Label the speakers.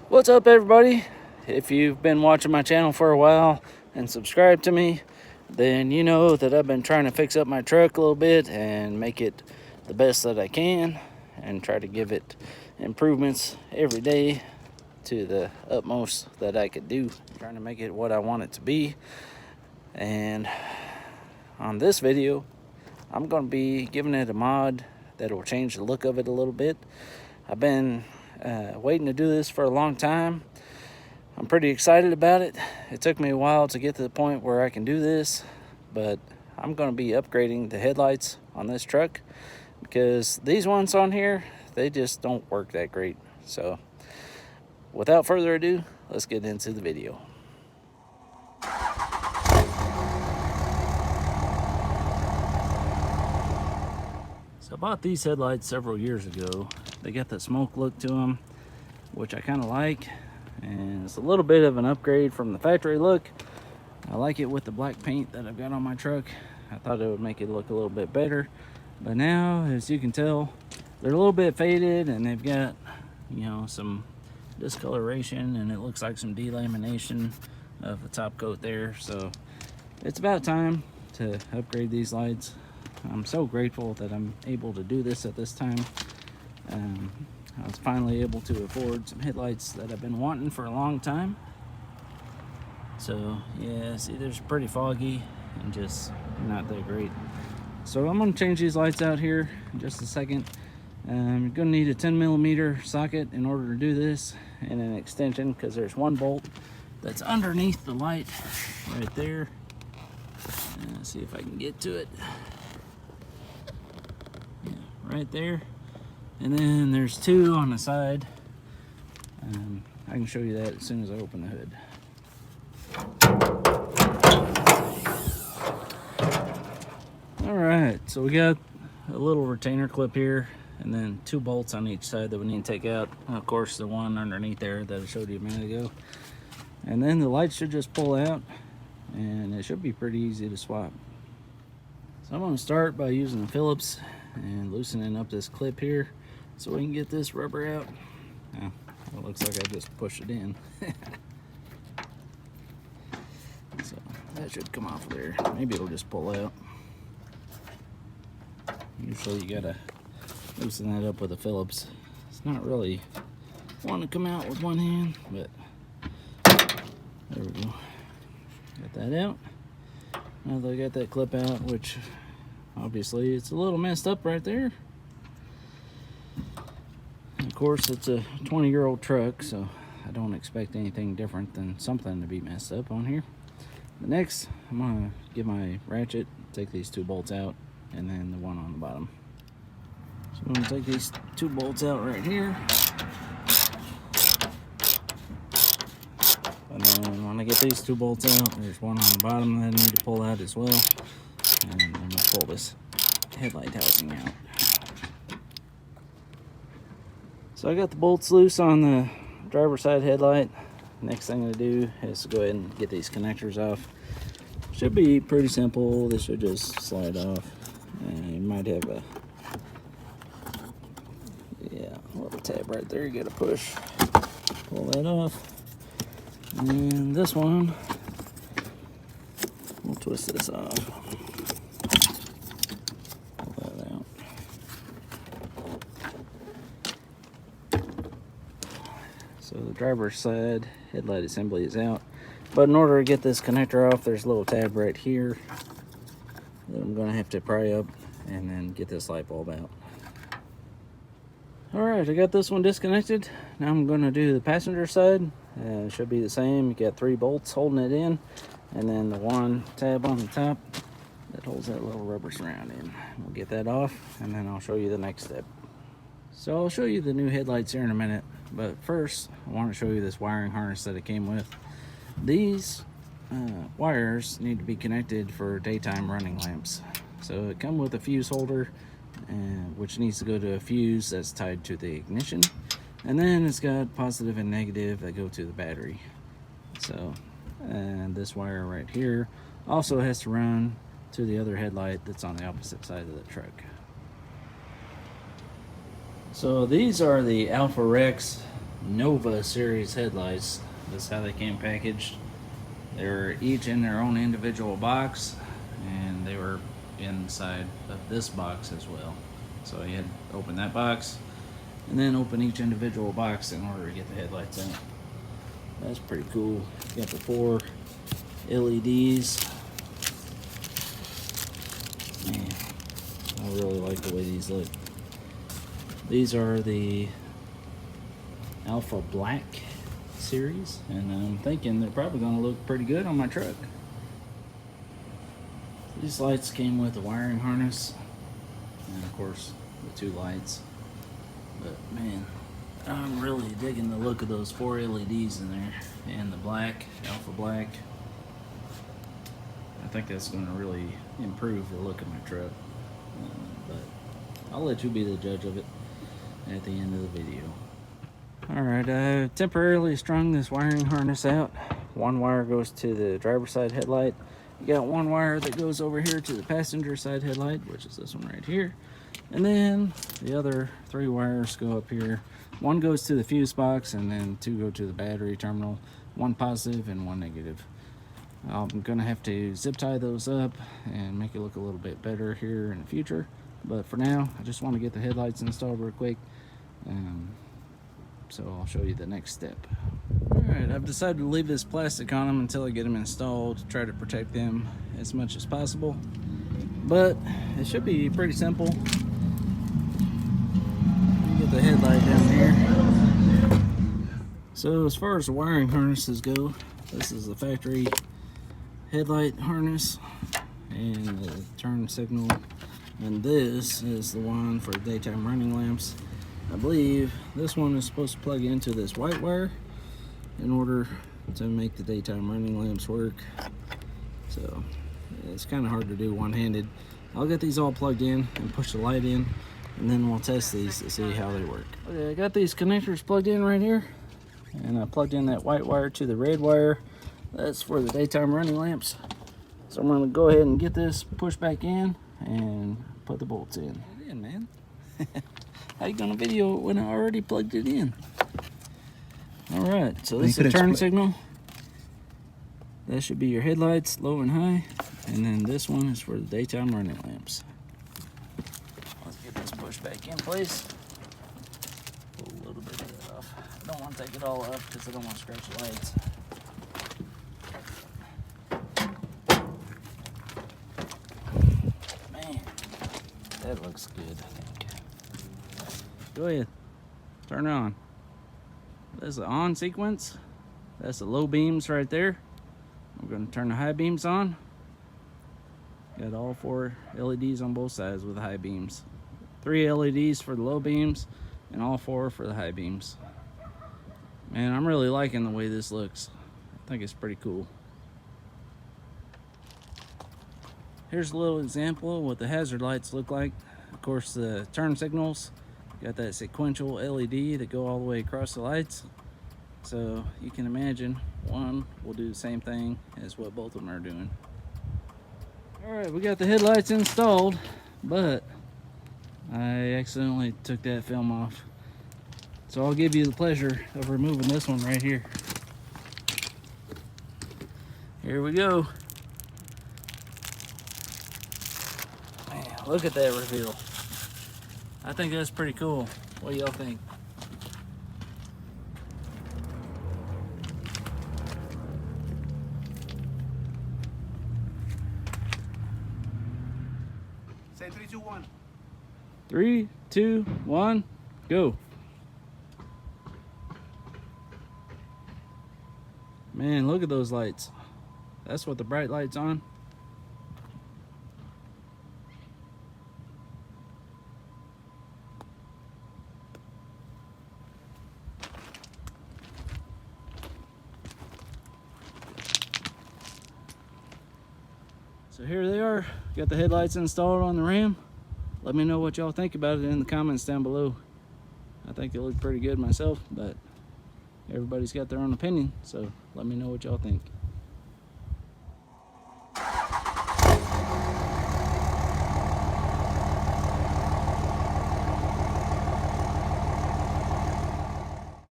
Speaker 1: What's up, everybody? If you've been watching my channel for a while and subscribed to me, then you know that I've been trying to fix up my truck a little bit and make it the best that I can and try to give it improvements every day to the utmost that I could do, trying to make it what I want it to be. And on this video, I'm going to be giving it a mod that will change the look of it a little bit. I've been waiting to do this for a long time. I'm pretty excited about it. It took me a while to get to the point where I can do this, but I'm going to be upgrading the headlights on this truck because these ones on here, they just don't work that great. So without further ado, let's get into the video. So I bought these headlights several years ago. They got that smoke look to them, which I kind of like, and it's a little bit of an upgrade from the factory look. I like it with the black paint that I've got on my truck. I thought it would make it look a little bit better, but now, as you can tell, they're a little bit faded and they've got, you know, some discoloration, and it looks like some delamination of the top coat there. So it's about time to upgrade these lights. I'm so grateful that I'm able to do this at this time. I was finally able to afford some headlights that I've been wanting for a long time. So yeah, see, there's pretty foggy and just not that great. So I'm going to change these lights out here in just a second. I'm going to need a 10mm socket in order to do this, and an extension, because there's one bolt that's underneath the light right there. Let's see if I can get to it. Yeah, right there. And then there's two on the side. I can show you that as soon as I open the hood. Alright, so we got a little retainer clip here, and then two bolts on each side that we need to take out. Of course, the one underneath there that I showed you a minute ago. And then the light should just pull out, and it should be pretty easy to swap. So I'm going to start by using the Phillips and loosening up this clip here so we can get this rubber out. Now, it looks like I just pushed it in. So that should come off there. Maybe it'll just pull out. Usually you gotta loosen that up with a Phillips. It's not really wanting to come out with one hand, but there we go. Got that out. Now that I got that clip out, which obviously it's a little messed up right there. Of course, it's a 20-year-old truck, so I don't expect anything different than something to be messed up on here. But next, I'm gonna get my ratchet, take these two bolts out, and then the one on the bottom. So I'm gonna take these two bolts out right here. And then when I get these two bolts out, there's one on the bottom that I need to pull out as well. And I'm gonna pull this headlight housing out. So I got the bolts loose on the driver's side headlight. Next thing to do is to go ahead and get these connectors off. Should be pretty simple. This should just slide off. And you might have a little tab right there. You gotta push, pull that off. And this one, we'll twist this off. Pull that out. So the driver's side headlight assembly is out. But in order to get this connector off, there's a little tab right here that I'm gonna have to pry up and then get this light bulb out. Alright, I got this one disconnected. Now I'm gonna do the passenger side. It should be the same. You got 3 bolts holding it in, and then the one tab on the top that holds that little rubber surround in. We'll get that off, and then I'll show you the next step. So I'll show you the new headlights here in a minute, but first I want to show you this wiring harness that it came with. These wires need to be connected for daytime running lamps. So it comes with a fuse holder, which needs to go to a fuse that's tied to the ignition, and then it's got positive and negative that go to the battery. So, and this wire right here also has to run to the other headlight that's on the opposite side of the truck. So these are the AlphaRex Nova series headlights. That's how they came packaged. They were each in their own individual box, and they were inside of this box as well. So you had to open that box and then open each individual box in order to get the headlights out. That's pretty cool. You got the 4 LEDs. Man, I really like the way these look. These are the Alpha Black series, and I'm thinking they're probably going to look pretty good on my truck. These lights came with a wiring harness and of course the 2 lights. But man, I'm really digging the look of those 4 LEDs in there and the black, Alpha Black. I think that's going to really improve the look of my truck. But I'll let you be the judge of it at the end of the video. Alright, I temporarily strung this wiring harness out. 1 wire goes to the driver's side headlight. You got 1 wire that goes over here to the passenger side headlight, which is this one right here. And then the other 3 wires go up here. 1 goes to the fuse box, and then 2 go to the battery terminal. 1 positive and 1 negative. I'm gonna have to zip tie those up and make it look a little bit better here in the future. But for now, I just want to get the headlights installed real quick. So I'll show you the next step. Alright, I've decided to leave this plastic on them until I get them installed, try to protect them as much as possible. But it should be pretty simple. Get the headlight down here. So as far as the wiring harnesses go, this is the factory headlight harness and the turn signal. And this is the one for daytime running lamps. I believe this one is supposed to plug into this white wire in order to make the daytime running lamps work. So it's kind of hard to do one-handed. I'll get these all plugged in and push the light in, and then we'll test these to see how they work. Okay, I got these connectors plugged in right here, and I plugged in that white wire to the red wire. That's for the daytime running lamps. So I'm going to go ahead and get this pushed back in and put the bolts in. Get it in, man. How you gonna video it when I already plugged it in? Alright, so this is the turn signal. That should be your headlights, low and high. And then this one is for the daytime running lamps. Let's get this pushed back in place. Pull a little bit of that off. I don't want to take it all off because I don't want to scratch the lights. Man, that looks good, I think. Go ahead, turn it on. That's the on sequence. That's the low beams right there. We're going to turn the high beams on. Got all 4 LEDs on both sides with the high beams. 3 LEDs for the low beams and all 4 for the high beams. Man, I'm really liking the way this looks. I think it's pretty cool. Here's a little example of what the hazard lights look like. Of course, the turn signals got that sequential LED that go all the way across the lights. So you can imagine one will do the same thing as what both of them are doing. Alright, we got the headlights installed, but I accidentally took that film off. So I'll give you the pleasure of removing this one right here. Here we go. Man, look at that reveal. I think that's pretty cool. What do y'all think?
Speaker 2: Say 3, 2, 1.
Speaker 1: 3, 2, 1, go. Man, look at those lights. That's what the bright light's on. So here they are. Got the headlights installed on the Ram. Let me know what y'all think about it in the comments down below. I think it looked pretty good myself, but everybody's got their own opinion, so let me know what y'all think.